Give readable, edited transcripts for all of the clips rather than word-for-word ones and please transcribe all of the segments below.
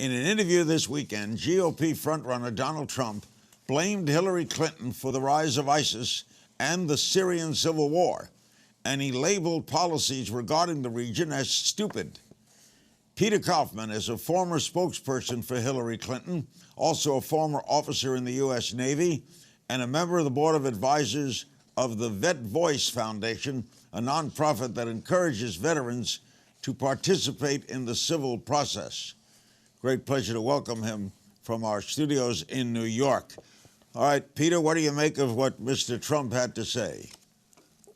In an interview this weekend, GOP frontrunner Donald Trump blamed Hillary Clinton for the rise of ISIS and the Syrian civil war, and he labeled policies regarding the region as stupid. Peter Kauffman is a former spokesperson for Hillary Clinton, also a former officer in the U.S. Navy, and a member of the board of advisors of the Vet Voice Foundation, a nonprofit that encourages veterans to participate in the civil process. Great pleasure to welcome him from our studios in New York. All right, Peter, what do you make of what Mr. Trump had to say?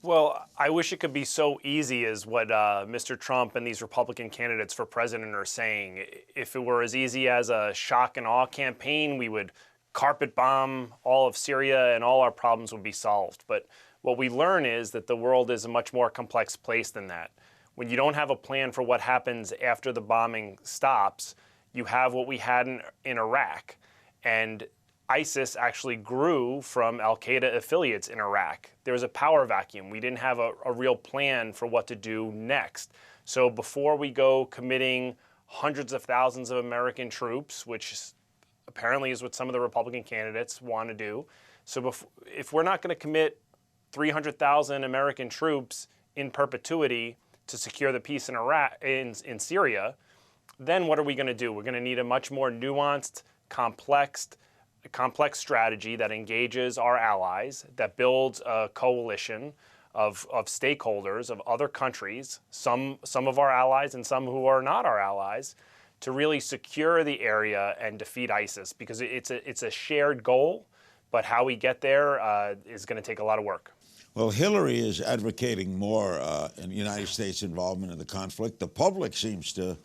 Well, I wish it could be so easy as what Mr. Trump and these Republican candidates for president are saying. If it were as easy as a shock and awe campaign, we would carpet bomb all of Syria and all our problems would be solved. But what we learn is that the world is a much more complex place than that. When you don't have a plan for what happens after the bombing stops, you have what we had in Iraq. And ISIS actually grew from al-Qaeda affiliates in Iraq. There was a power vacuum. We didn't have a real plan for what to do next. So before we go committing hundreds of thousands of American troops, which apparently is what some of the Republican candidates want to do, so if we're not going to commit 300,000 American troops in perpetuity to secure the peace in Iraq, in Syria, then what are we going to do? We're going to need a much more nuanced, complex strategy that engages our allies, that builds a coalition of stakeholders of other countries, some of our allies and some who are not our allies, to really secure the area and defeat ISIS, because it's a shared goal, but how we get there is going to take a lot of work. Well, Hillary is advocating more in the United States involvement in the conflict. The public seems to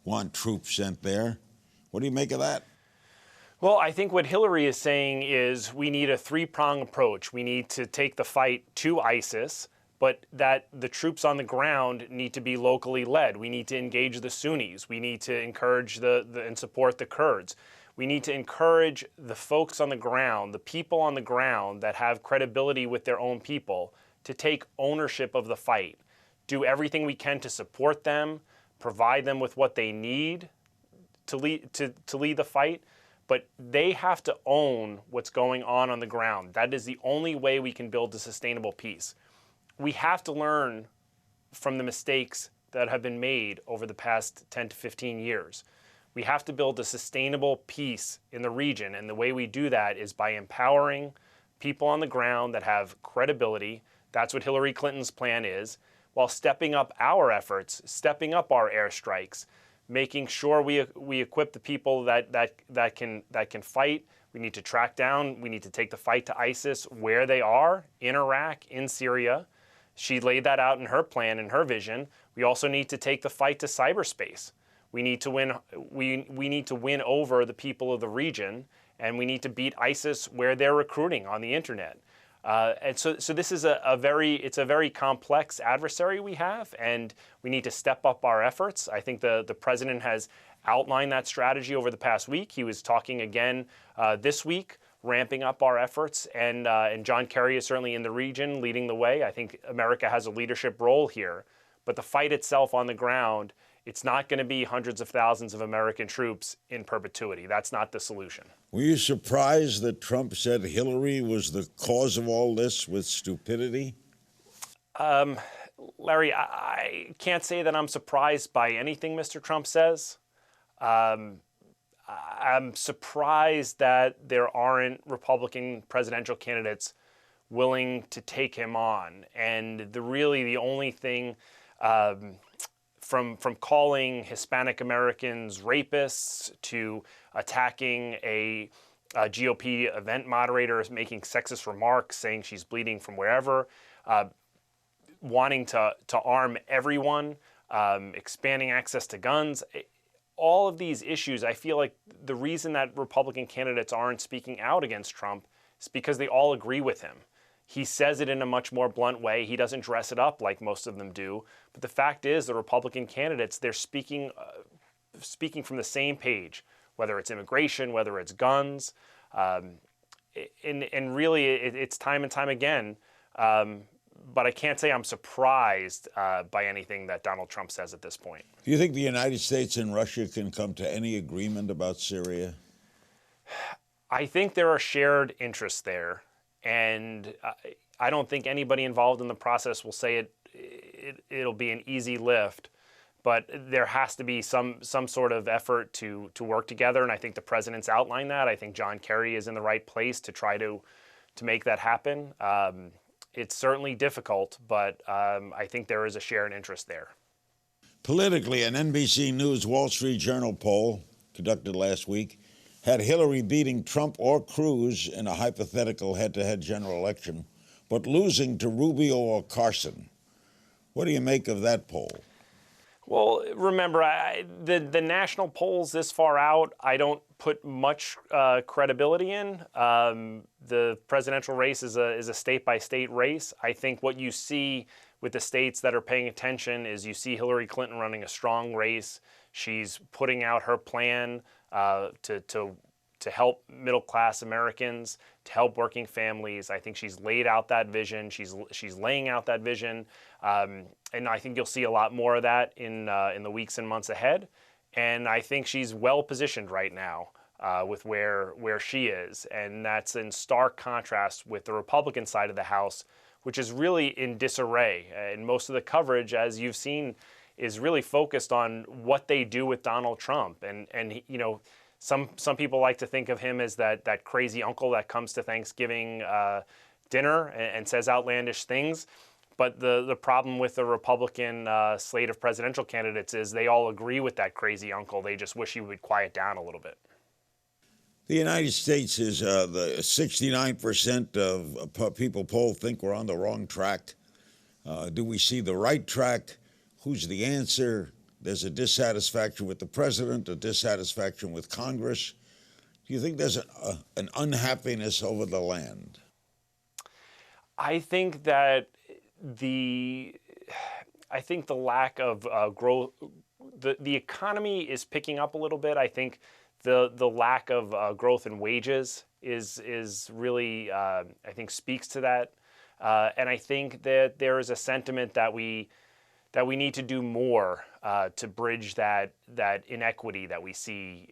want troops sent there. What do you make of that? Well, I think what Hillary is saying is we need a three-prong approach. We need to take the fight to ISIS, but that the troops on the ground need to be locally led. We need to engage the Sunnis. We need to encourage and support the Kurds. We need to encourage the folks on the ground, the people on the ground that have credibility with their own people, to take ownership of the fight. Do everything we can to support them, provide them with what they need to lead the fight. But they have to own what's going on the ground. That is the only way we can build a sustainable peace. We have to learn from the mistakes that have been made over the past 10 to 15 years. We have to build a sustainable peace in the region, and the way we do that is by empowering people on the ground that have credibility. That's what Hillary Clinton's plan is, while stepping up our efforts, stepping up our airstrikes, making sure we equip the people that can fight. We need to track down. We need to take the fight to ISIS where they are, in Iraq, in Syria. She laid that out in her plan, in her vision. We also need to take the fight to cyberspace. We need to win. We need to win over the people of the region, and we need to beat ISIS where they're recruiting on the internet. And so this is a very complex adversary we have, and we need to step up our efforts. I think the president has outlined that strategy over the past week. He was talking again this week, ramping up our efforts, and John Kerry is certainly in the region leading the way. I think America has a leadership role here, but the fight itself on the ground, it's not going to be hundreds of thousands of American troops in perpetuity. That's not the solution. Were you surprised that Trump said Hillary was the cause of all this with stupidity? Larry, I can't say that I'm surprised by anything Mr. Trump says. I'm surprised that there aren't Republican presidential candidates willing to take him on. And the only thing from calling Hispanic Americans rapists to attacking a GOP event moderator as making sexist remarks, saying she's bleeding from wherever, wanting to arm everyone, expanding access to guns. All of these issues, I feel like the reason that Republican candidates aren't speaking out against Trump is because they all agree with him. He says it in a much more blunt way. He doesn't dress it up like most of them do. But the fact is, the Republican candidates, they're speaking from the same page, whether it's immigration, whether it's guns. And really, it's time and time again, but I can't say I'm surprised by anything that Donald Trump says at this point. Do you think the United States and Russia can come to any agreement about Syria? I think there are shared interests there, and I don't think anybody involved in the process will say it'll be an easy lift, but there has to be some sort of effort to work together, and I think the president's outlined that. I think John Kerry is in the right place to try to make that happen. It's certainly difficult, but I think there is a shared interest there. Politically, an NBC News Wall Street Journal poll conducted last week had Hillary beating Trump or Cruz in a hypothetical head-to-head general election, but losing to Rubio or Carson. What do you make of that poll? Well, remember, the national polls this far out, I don't put much credibility in. The presidential race is a state-by-state race. I think what you see with the states that are paying attention is you see Hillary Clinton running a strong race. She's putting out her plan to help middle-class Americans, to help working families. I think she's laid out that vision. She's laying out that vision, and I think you'll see a lot more of that in the weeks and months ahead. And I think she's well positioned right now with where she is, and that's in stark contrast with the Republican side of the House, which is really in disarray. And most of the coverage, as you've seen, is really focused on what they do with Donald Trump. And you know, some people like to think of him as that crazy uncle that comes to Thanksgiving dinner and says outlandish things. But the problem with the Republican slate of presidential candidates is they all agree with that crazy uncle. They just wish he would quiet down a little bit. The United States is the 69% of people polled think we're on the wrong track. Do we see the right track? Who's the answer? There's a dissatisfaction with the president, a dissatisfaction with Congress. Do you think there's an unhappiness over the land? I think that the lack of growth, the economy is picking up a little bit. I think the lack of growth in wages is really I think speaks to that, and I think that there is a sentiment that we need to do more to bridge that inequity that we see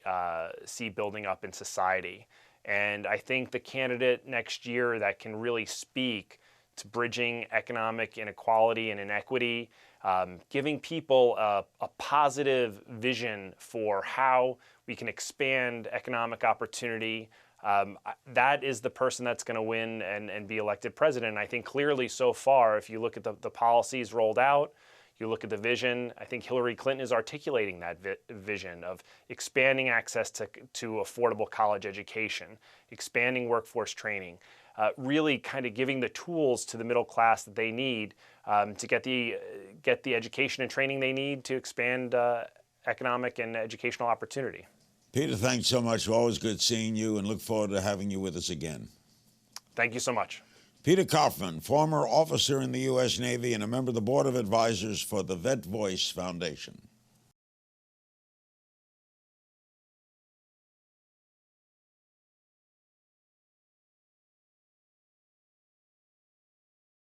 building up in society. And I think the candidate next year that can really speak to bridging economic inequality and inequity, giving people a positive vision for how we can expand economic opportunity, that is the person that's going to win and be elected president. And I think clearly so far, if you look at the policies rolled out, you look at the vision, I think Hillary Clinton is articulating that vision of expanding access to affordable college education, expanding workforce training, really kind of giving the tools to the middle class that they need to get the education and training they need to expand economic and educational opportunity. Peter, thanks so much. Always good seeing you, and look forward to having you with us again. Thank you so much. Peter Kauffman, former officer in the U.S. Navy and a member of the Board of Advisors for the Vet Voice Foundation.